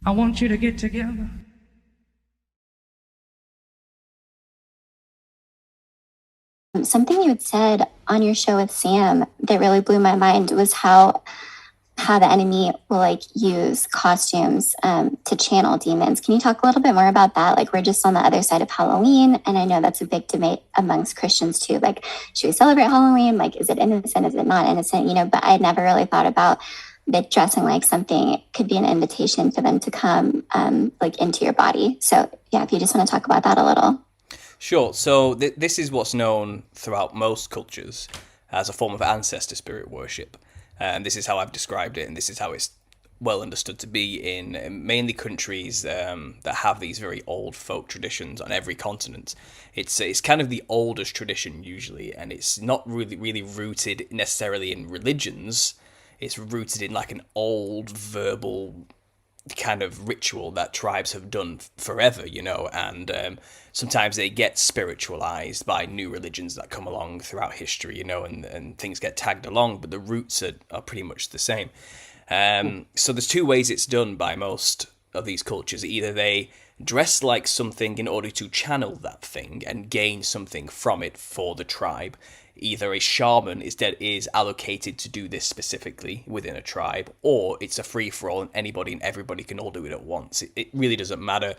I want you to get together. Something you had said on your show with Sam that really blew my mind was how the enemy will like use costumes to channel demons. Can you talk a little bit more about that? Like we're just on the other side of Halloween, and I know that's a big debate amongst Christians too. Like, should we celebrate Halloween? Like, is it innocent? Is it not innocent? You know, but I had never really thought about that dressing like something could be an invitation for them to come like into your body. So yeah, if you just want to talk about that a little. Sure. So this is what's known throughout most cultures as a form of ancestor spirit worship. And this is how I've described it, and this is how it's well understood to be in mainly countries that have these very old folk traditions on every continent. It's kind of the oldest tradition usually, and it's not really rooted necessarily in religions. It's rooted in like an old verbal kind of ritual that tribes have done forever, you know, and sometimes they get spiritualized by new religions that come along throughout history, you know, and things get tagged along, but the roots are pretty much the same. So there's two ways it's done by most of these cultures. Either they dress like something in order to channel that thing and gain something from it for the tribe. Either a shaman is allocated to do this specifically within a tribe, or it's a free-for-all and anybody and everybody can all do it at once. It really doesn't matter.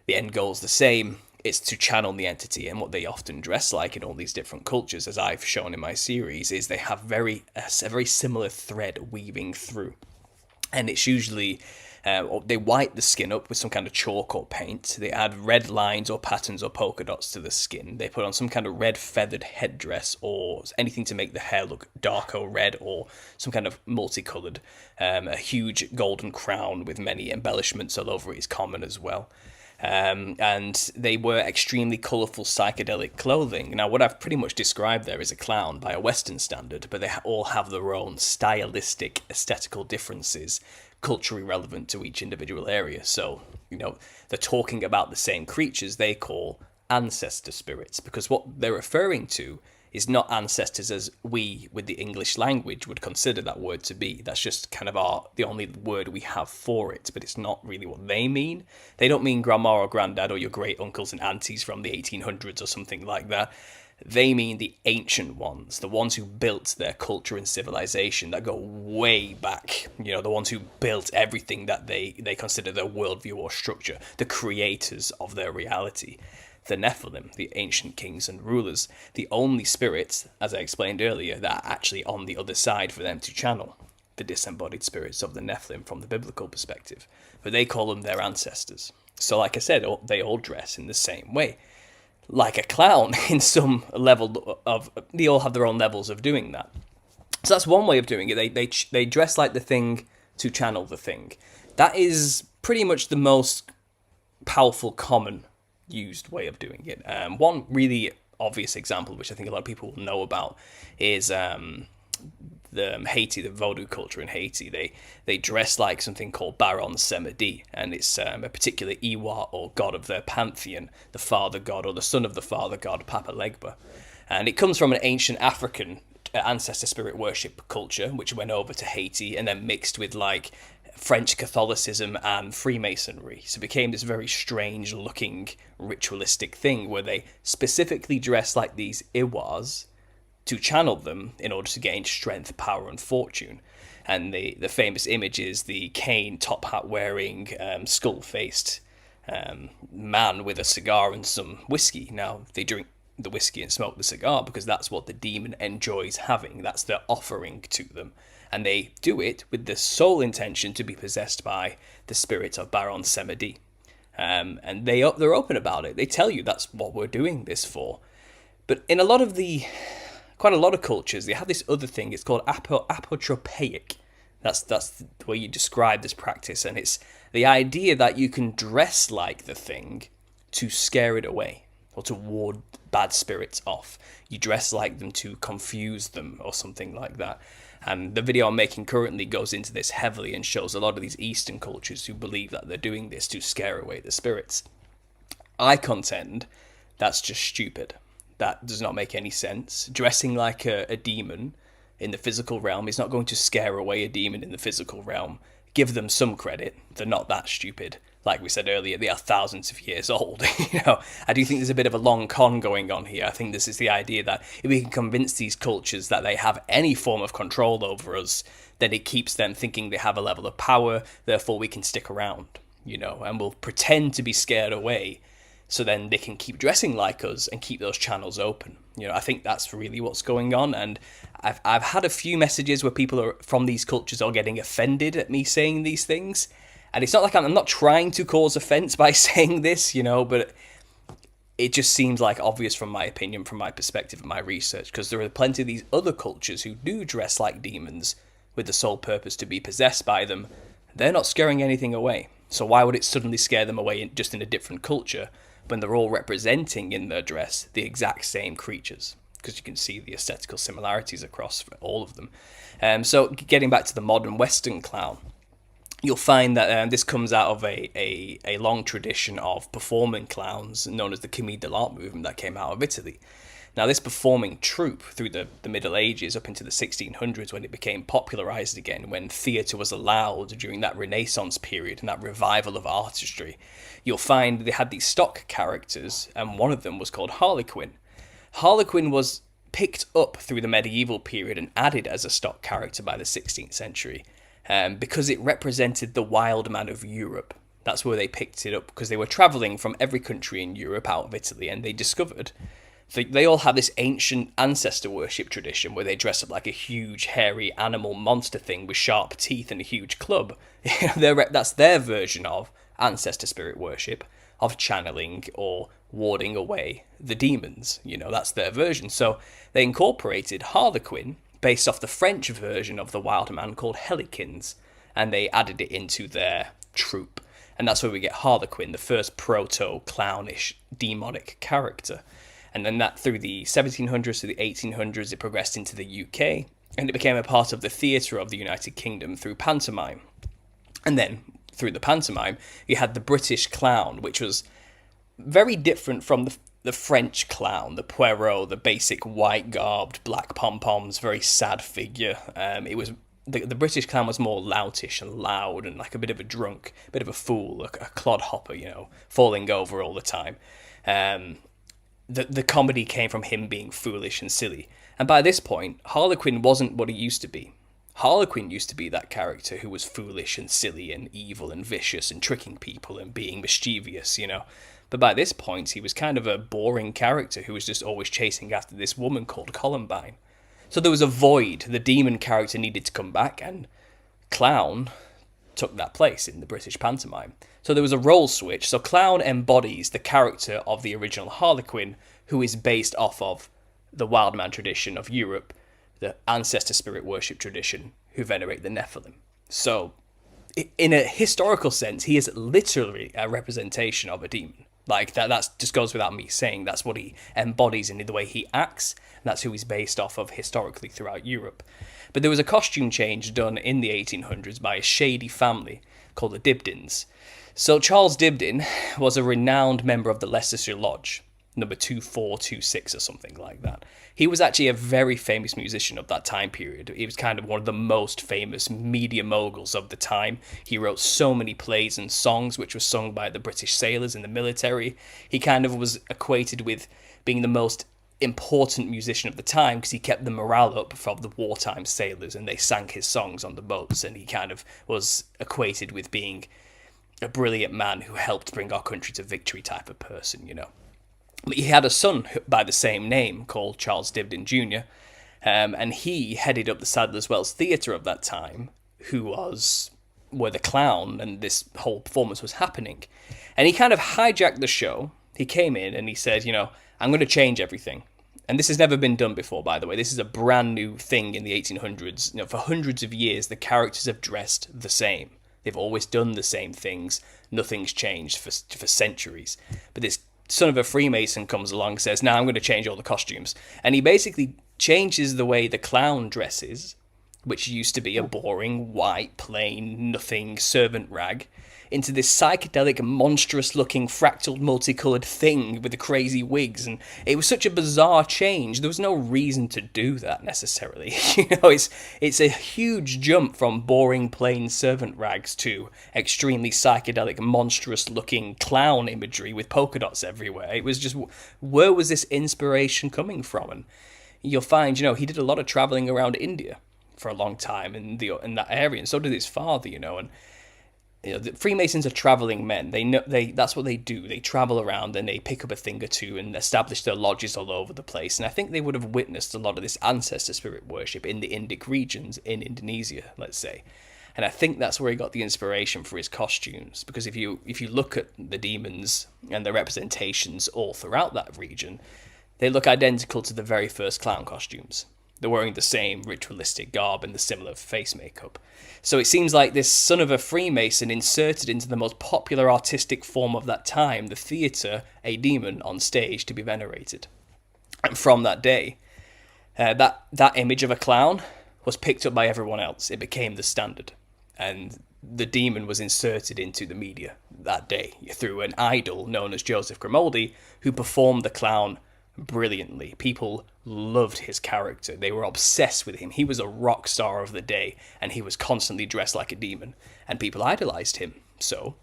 The end goal's the same. It's to channel the entity, and what they often dress like in all these different cultures, as I've shown in my series, is they have a very similar thread weaving through. And it's usually they white the skin up with some kind of chalk or paint. They add red lines or patterns or polka dots to the skin. They put on some kind of red feathered headdress or anything to make the hair look dark or red, or some kind of multicolored. A huge golden crown with many embellishments all over it is common as well. And they wear extremely colourful psychedelic clothing. Now, what I've pretty much described there is a clown by a Western standard, but they all have their own stylistic, aesthetical differences, culturally relevant to each individual area. So, you know, they're talking about the same creatures they call ancestor spirits, because what they're referring to is not ancestors as we with the English language would consider that word to be. That's just kind of the only word we have for it, but it's not really what they mean. They don't mean grandma or granddad or your great uncles and aunties from the 1800s or something like that. They mean the ancient ones, the ones who built their culture and civilization that go way back. You know, the ones who built everything that they consider their worldview or structure, the creators of their reality. The Nephilim, the ancient kings and rulers, the only spirits, as I explained earlier, that are actually on the other side for them to channel, the disembodied spirits of the Nephilim from the biblical perspective. But they call them their ancestors. So like I said, they all dress in the same way. Like a clown in some level of, they all have their own levels of doing that. So that's one way of doing it. They dress like the thing to channel the thing. That is pretty much the most powerful, common used way of doing it. One really obvious example, which I think a lot of people will know about, is the Haiti, the Vodou culture in Haiti. They dress like something called Baron Samedi, and it's a particular Iwa or god of their pantheon, the father god or the son of the father god, Papa Legba. And it comes from an ancient African ancestor spirit worship culture, which went over to Haiti and then mixed with like French Catholicism and Freemasonry. So it became this very strange looking ritualistic thing where they specifically dress like these Iwas to channel them in order to gain strength, power, and fortune. And the famous image is the cane, top hat wearing, skull faced man with a cigar and some whiskey. Now, they drink the whiskey and smoke the cigar because that's what the demon enjoys having. That's their offering to them. And they do it with the sole intention to be possessed by the spirit of Baron Samedi. And they're open about it. They tell you that's what we're doing this for. But in quite a lot of cultures, they have this other thing. It's called Apotropaic. That's the way you describe this practice. And it's the idea that you can dress like the thing to scare it away or to ward bad spirits off. You dress like them to confuse them or something like that. And the video I'm making currently goes into this heavily and shows a lot of these Eastern cultures who believe that they're doing this to scare away the spirits. I contend that's just stupid. That does not make any sense. Dressing like a demon in the physical realm is not going to scare away a demon in the physical realm. give them some credit. They're not that stupid. Like we said earlier, they are thousands of years old. I do think there's a bit of a long con going on here. I think this is the idea that if we can convince these cultures that they have any form of control over us, then it keeps them thinking they have a level of power, therefore we can stick around, and we'll pretend to be scared away, so then they can keep dressing like us and keep those channels open. I think that's really what's going on, and I've had a few messages where people from these cultures are getting offended at me saying these things. And it's not like I'm not trying to cause offense by saying this, but it just seems like obvious from my opinion, from my perspective and my research, because there are plenty of these other cultures who do dress like demons with the sole purpose to be possessed by them. They're not scaring anything away. So why would it suddenly scare them away just in a different culture when they're all representing in their dress the exact same creatures? Because you can see the aesthetical similarities across all of them. So getting back to the modern Western clown, you'll find that this comes out of a long tradition of performing clowns known as the Commedia dell'arte movement that came out of Italy. Now, this performing troupe through the Middle Ages up into the 1600s, when it became popularised again, when theatre was allowed during that Renaissance period and that revival of artistry, you'll find they had these stock characters, and one of them was called Harlequin. Harlequin was picked up through the medieval period and added as a stock character by the 16th century. Because it represented the wild man of Europe. That's where they picked it up, because they were travelling from every country in Europe out of Italy, and they discovered they all have this ancient ancestor worship tradition where they dress up like a huge hairy animal monster thing with sharp teeth and a huge club. That's their version of ancestor spirit worship, of channeling or warding away the demons. That's their version. So they incorporated Harlequin based off the French version of the wild man called Helikins, and they added it into their troupe. And that's where we get Harlequin, the first proto-clownish demonic character. And then that through the 1700s to the 1800s, it progressed into the UK, and it became a part of the theatre of the United Kingdom through pantomime. And then, through the pantomime, you had the British clown, which was very different from the French clown, the Poirot, the basic white-garbed, black pom-poms, very sad figure. It was the British clown was more loutish and loud and like a bit of a drunk, a bit of a fool, a clodhopper, falling over all the time. The comedy came from him being foolish and silly. And by this point, Harlequin wasn't what he used to be. Harlequin used to be that character who was foolish and silly and evil and vicious and tricking people and being mischievous, But by this point, he was kind of a boring character who was just always chasing after this woman called Columbine. So there was a void. The demon character needed to come back, and Clown took that place in the British pantomime. So there was a role switch. So Clown embodies the character of the original Harlequin, who is based off of the wild man tradition of Europe, the ancestor spirit worship tradition, who venerate the Nephilim. So in a historical sense, he is literally a representation of a demon. Like that just goes without me saying. That's what he embodies in the way he acts. And that's who he's based off of historically throughout Europe. But there was a costume change done in the 1800s by a shady family called the Dibdins. So Charles Dibdin was a renowned member of the Leicestershire Lodge, number 2426 or something like that. He was actually a very famous musician of that time period. He was kind of one of the most famous media moguls of the time. He wrote so many plays and songs which were sung by the British sailors in the military. He kind of was equated with being the most important musician of the time because he kept the morale up for the wartime sailors, and they sang his songs on the boats, and he kind of was equated with being a brilliant man who helped bring our country to victory type of person, But he had a son by the same name called Charles Dibdin Jr., and he headed up the Sadler's Wells Theatre of that time, where the clown and this whole performance was happening. And he kind of hijacked the show. He came in and he said, I'm going to change everything. And this has never been done before, by the way. This is a brand new thing in the 1800s. For hundreds of years, the characters have dressed the same. They've always done the same things. Nothing's changed for centuries. But this son of a Freemason comes along and says, I'm going to change all the costumes. And he basically changes the way the clown dresses which used to be a boring, white, plain, nothing servant rag, into this psychedelic, monstrous-looking, fractal, multicoloured thing with the crazy wigs, and it was such a bizarre change. There was no reason to do that necessarily. It's a huge jump from boring, plain servant rags to extremely psychedelic, monstrous-looking clown imagery with polka dots everywhere. It was just, where was this inspiration coming from? And you'll find, he did a lot of traveling around India for a long time in that area, and so did his father, and the Freemasons are traveling men. That's what they do. They travel around and they pick up a thing or two and establish their lodges all over the place. And I think they would have witnessed a lot of this ancestor spirit worship in the Indic regions in Indonesia, let's say. And I think that's where he got the inspiration for his costumes. Because if you look at the demons and their representations all throughout that region, they look identical to the very first clown costumes. They're wearing the same ritualistic garb and the similar face makeup. So it seems like this son of a Freemason inserted into the most popular artistic form of that time, the theatre, a demon on stage to be venerated. And from that day, that image of a clown was picked up by everyone else. It became the standard. And the demon was inserted into the media that day through an idol known as Joseph Grimaldi, who performed the clown brilliantly. People loved his character. They were obsessed with him. He was a rock star of the day, and he was constantly dressed like a demon, and people idolized him. So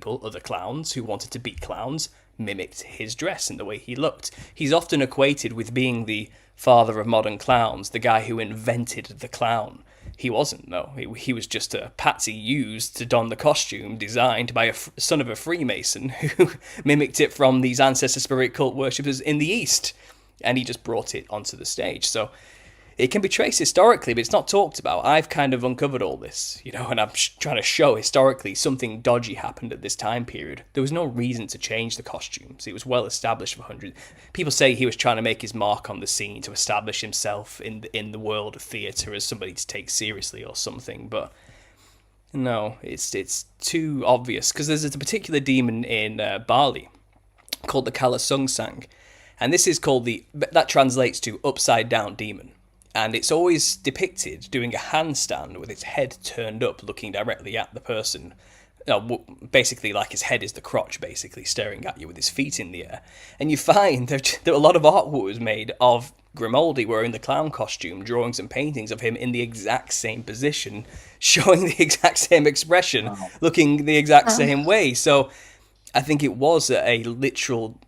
other clowns who wanted to be clowns, mimicked his dress and the way he looked. He's often equated with being the father of modern clowns, the guy who invented the clown. He wasn't, though. He was just a patsy used to don the costume designed by a son of a Freemason who mimicked it from these ancestor spirit cult worshippers in the East. And he just brought it onto the stage. So it can be traced historically, but it's not talked about. I've kind of uncovered all this, and I'm trying to show historically something dodgy happened at this time period. There was no reason to change the costumes. It was well established for hundreds. People say he was trying to make his mark on the scene to establish himself in the world of theatre as somebody to take seriously or something, but no, it's too obvious. Because there's a particular demon in Bali called the Kala Sungsang, and this is called that translates to upside down demon. And it's always depicted doing a handstand with its head turned up, looking directly at the person. Basically, like his head is the crotch, basically, staring at you with his feet in the air. And you find that a lot of artwork was made of Grimaldi wearing the clown costume, drawings and paintings of him in the exact same position, showing the exact same expression, looking the exact same way. So I think it was a literal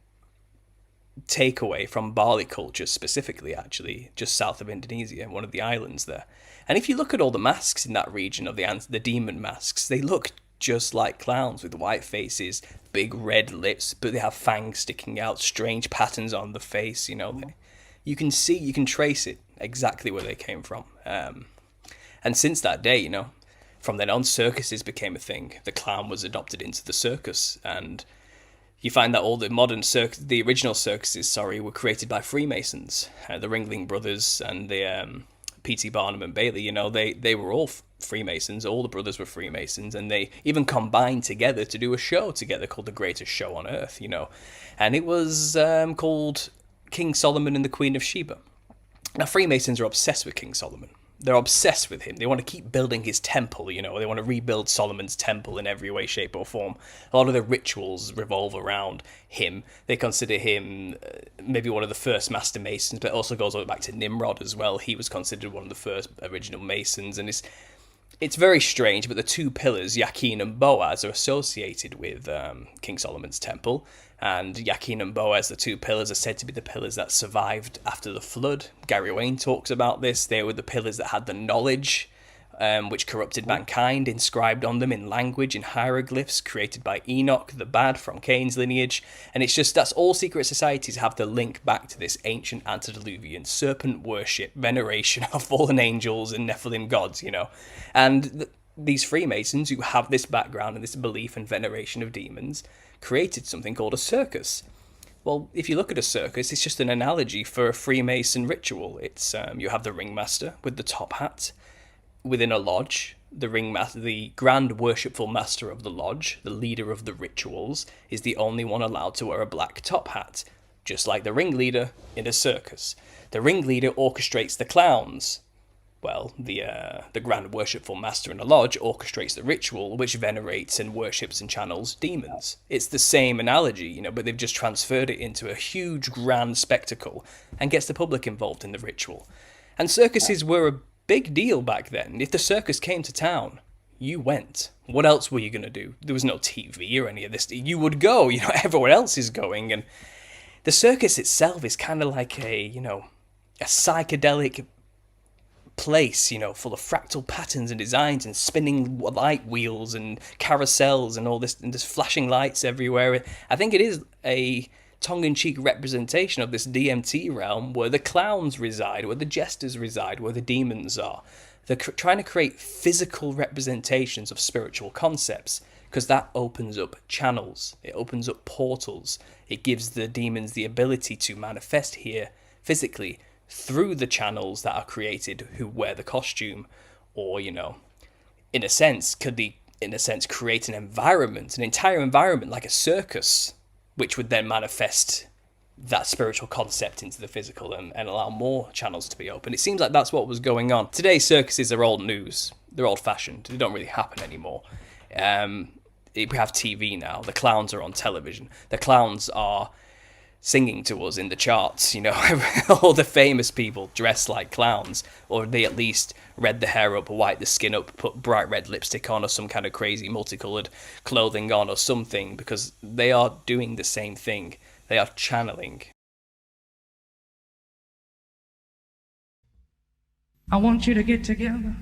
takeaway from Bali culture specifically, actually, just south of Indonesia, one of the islands there. And if you look at all the masks in that region of the demon masks, they look just like clowns with white faces, big red lips, but they have fangs sticking out, strange patterns on the face, you can trace it exactly where they came from. And since that day, from then on, circuses became a thing. The clown was adopted into the circus, and you find that all the the original circuses, were created by Freemasons. The Ringling Brothers and the P.T. Barnum and Bailey, they were all Freemasons. All the brothers were Freemasons, and they even combined together to do a show together called The Greatest Show on Earth, And it was called King Solomon and the Queen of Sheba. Now, Freemasons are obsessed with King Solomon. They're obsessed with him. They want to keep building his temple, They want to rebuild Solomon's temple in every way, shape, or form. A lot of the rituals revolve around him. They consider him maybe one of the first master masons, but it also goes all the way back to Nimrod as well. He was considered one of the first original masons, and it's very strange, but the two pillars, Yakin and Boaz, are associated with King Solomon's temple. And Yakin and Boaz, the two pillars, are said to be the pillars that survived after the flood. Gary Wayne talks about this. They were the pillars that had the knowledge which corrupted mankind, inscribed on them in language, in hieroglyphs, created by Enoch, the bad, from Cain's lineage. And it's just, that's all secret societies have to link back to this ancient antediluvian serpent worship, veneration of fallen angels and Nephilim gods, And these Freemasons who have this background and this belief and veneration of demons created something called a circus. Well, if you look at a circus, it's just an analogy for a Freemason ritual. It's you have the ringmaster with the top hat within a lodge. The grand worshipful master of the lodge, the leader of the rituals, is the only one allowed to wear a black top hat, just like the ringleader in a circus. The ringleader orchestrates the clowns, well, the grand worshipful master in a lodge orchestrates the ritual which venerates and worships and channels demons. It's the same analogy, you know, but they've just transferred it into a huge grand spectacle and gets the public involved in the ritual. And circuses were a big deal back then. If the circus came to town, you went. What else were you going to do? There was no TV or any of this. You would go, you know, everyone else is going. And the circus itself is kind of like a, you know, a psychedelic place, you know, full of fractal patterns and designs and spinning light wheels and carousels and all this, and there's flashing lights everywhere. I think it is a tongue-in-cheek representation of this DMT realm where the clowns reside, where the jesters reside, where the demons are. They're trying to create physical representations of spiritual concepts because that opens up channels, it opens up portals, it gives the demons the ability to manifest here physically through the channels that are created who wear the costume, or, you know, in a sense, create an environment, an entire environment like a circus, which would then manifest that spiritual concept into the physical and allow more channels to be open. It seems like that's what was going on. Today, circuses are old news. They're old-fashioned. They don't really happen anymore. We have TV now. The clowns are on television. The clowns are singing to us in the charts, you know. All the famous people dress like clowns, or they at least red the hair up, white the skin up, put bright red lipstick on, or some kind of crazy multicolored clothing on, or something, because they are doing the same thing. They are channeling. I want you to get together